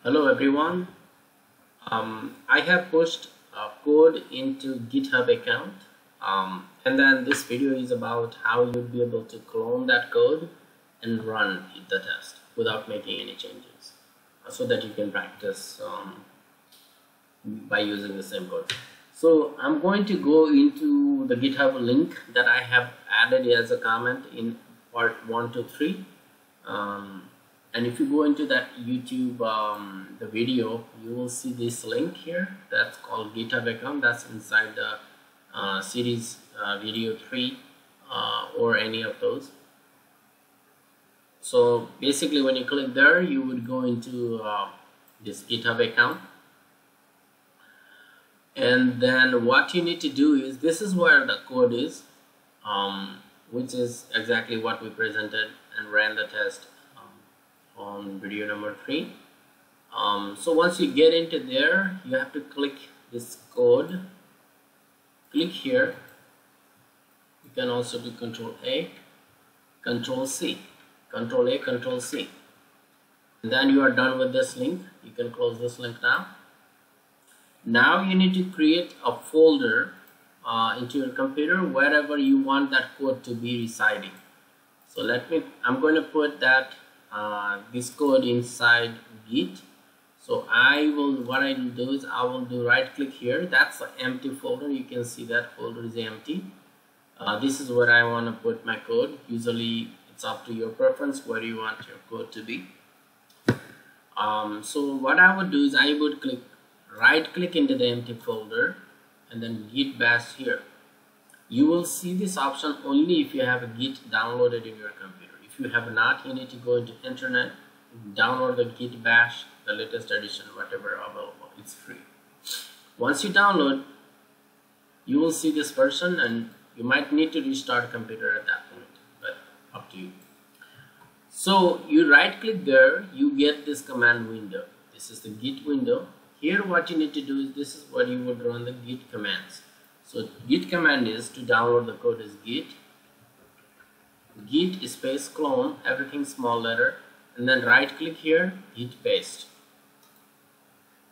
Hello everyone. I have pushed code into GitHub account, and then this video is about how you'll be able to clone that code and run the test without making any changes, so that you can practice by using the same code. So I'm going to go into the GitHub link that I have added as a comment in part 1 to 3. And if you go into that YouTube the video, you will see this link here that's called GitHub account. That's inside the series video 3 or any of those. So basically when you click there, you would go into this GitHub account, and then what you need to do is, this is where the code is, which is exactly what we presented and ran the test on video number 3. So once you get into there, you have to click this code, click here. You can also do Control A, Control C, Control A, Control C, and then you are done with this link. You can close this link now. Now you need to create a folder into your computer wherever you want that code to be residing. So I'm going to put that this code inside Git. So what I will do is I will do right click here. That's an empty folder. You can see that folder is empty. This is where I want to put my code. Usually it's up to your preference where you want your code to be. So what I would do is I would right click into the empty folder and then Git bash here. You will see this option only if you have a Git downloaded in your computer. If you have not, you need to go into internet, download the GitBash, the latest edition, whatever available. It's free. Once you download, you will see this version, and you might need to restart computer at that point, but up to you. So you right click there, you get this command window. This is the Git window. Here what you need to do is, this is what you would run the Git commands. So Git command is to download the code is Git space clone, everything small letter, and then right click here, hit paste,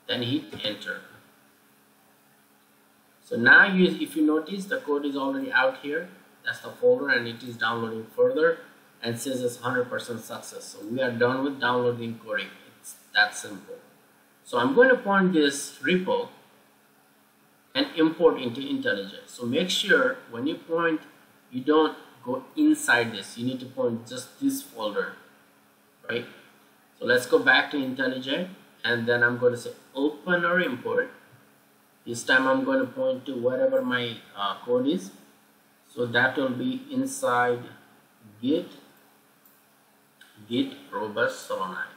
then hit enter. So now if you notice, the code is already out here. That's the folder, and it is downloading further and says it's 100% success. So we are done with downloading coding. It's that simple. So I'm going to point this repo and import into IntelliJ. So make sure when you point, you don't go inside this. You need to point just this folder, right? So let's go back to IntelliJ, and then I'm going to say open or import. This time I'm going to point to wherever my code is. So that will be inside Git robust Selenide.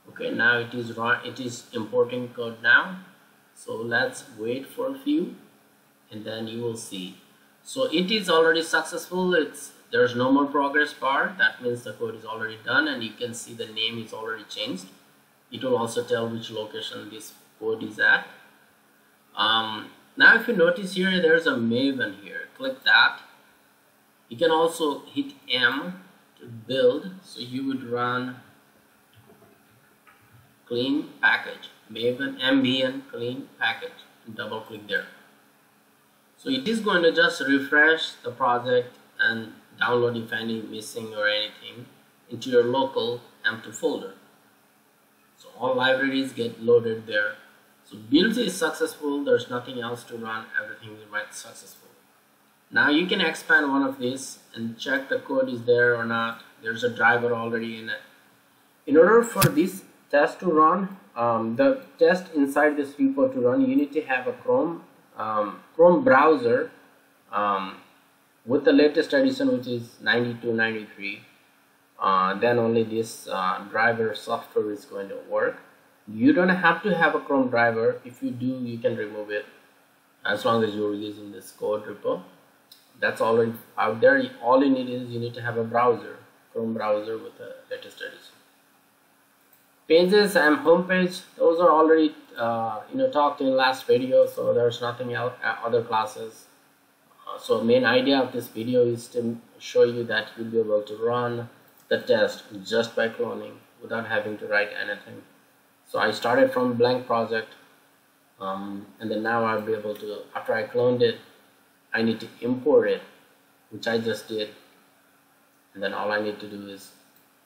Okay, now it is importing code now. So let's wait for a few, and then you will see. So it is already successful. There's no more progress bar. That means the code is already done, and you can see the name is already changed. It will also tell which location this code is at. Now if you notice here, there's a Maven here. Click that. You can also hit M to build. So you would run clean package, Maven mbn clean package, and double click there. So it is going to just refresh the project and download if any missing or anything into your local empty folder. So all libraries get loaded there. So build is successful. There's nothing else to run. Everything is right successful. Now you can expand one of these and check the code is there or not. There's a driver already in it. In order for this test to run, the test inside this repo to run, you need to have a Chrome browser with the latest edition, which is 9293. Then only this driver software is going to work. You don't have to have a Chrome driver. If you do, you can remove it as long as you're using this code repo. That's already out there. All you need is you need to have a browser, Chrome browser with the latest edition. Pages and homepage, those are already talked in last video, so there's nothing else, other classes. So main idea of this video is to show you that you'll be able to run the test just by cloning without having to write anything. So I started from a blank project, and then now I'll be able to, after I cloned it, I need to import it, which I just did, and then all I need to do is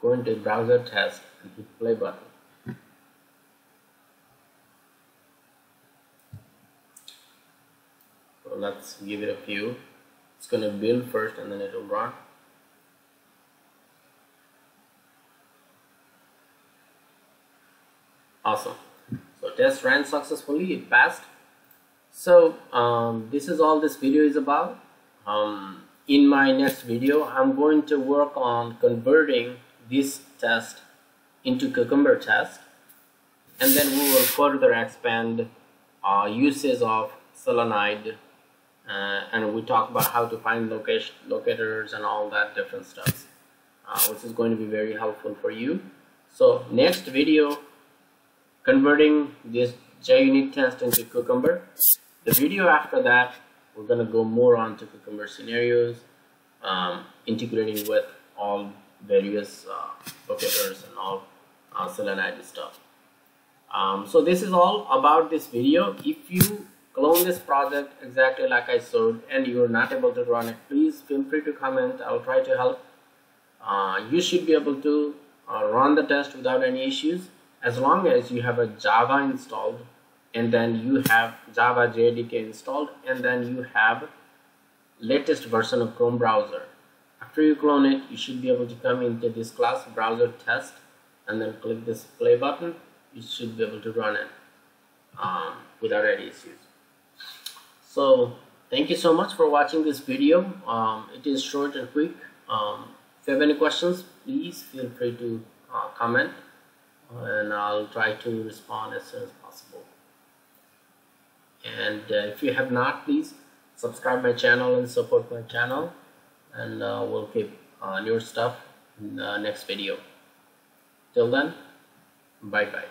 go into browser test and hit play button. So let's give it a few. It's going to build first and then it will run. Awesome. So test ran successfully, it passed. So this is all this video is about. In my next video, I'm going to work on converting this test into Cucumber test, and then we will further expand uses of Selenide, and we talk about how to find locators and all that different stuff, which is going to be very helpful for you. So next video, converting this JUnit test into Cucumber. The video after that, we're going to go more on to Cucumber scenarios, integrating with all various locators and all Selenide stuff. So this is all about this video. If you clone this project exactly like I showed and you're not able to run it, please feel free to comment. I'll try to help. You should be able to run the test without any issues, as long as you have a Java installed, and then you have Java JDK installed, and then you have latest version of Chrome browser. After you clone it, you should be able to come into this class browser test and then click this play button. You should be able to run it without any issues. So thank you so much for watching this video. It is short and quick. If you have any questions, please feel free to comment, and I'll try to respond as soon as possible. And if you have not, please subscribe my channel and support my channel, and we'll keep newer stuff in the next video. Till then, bye bye.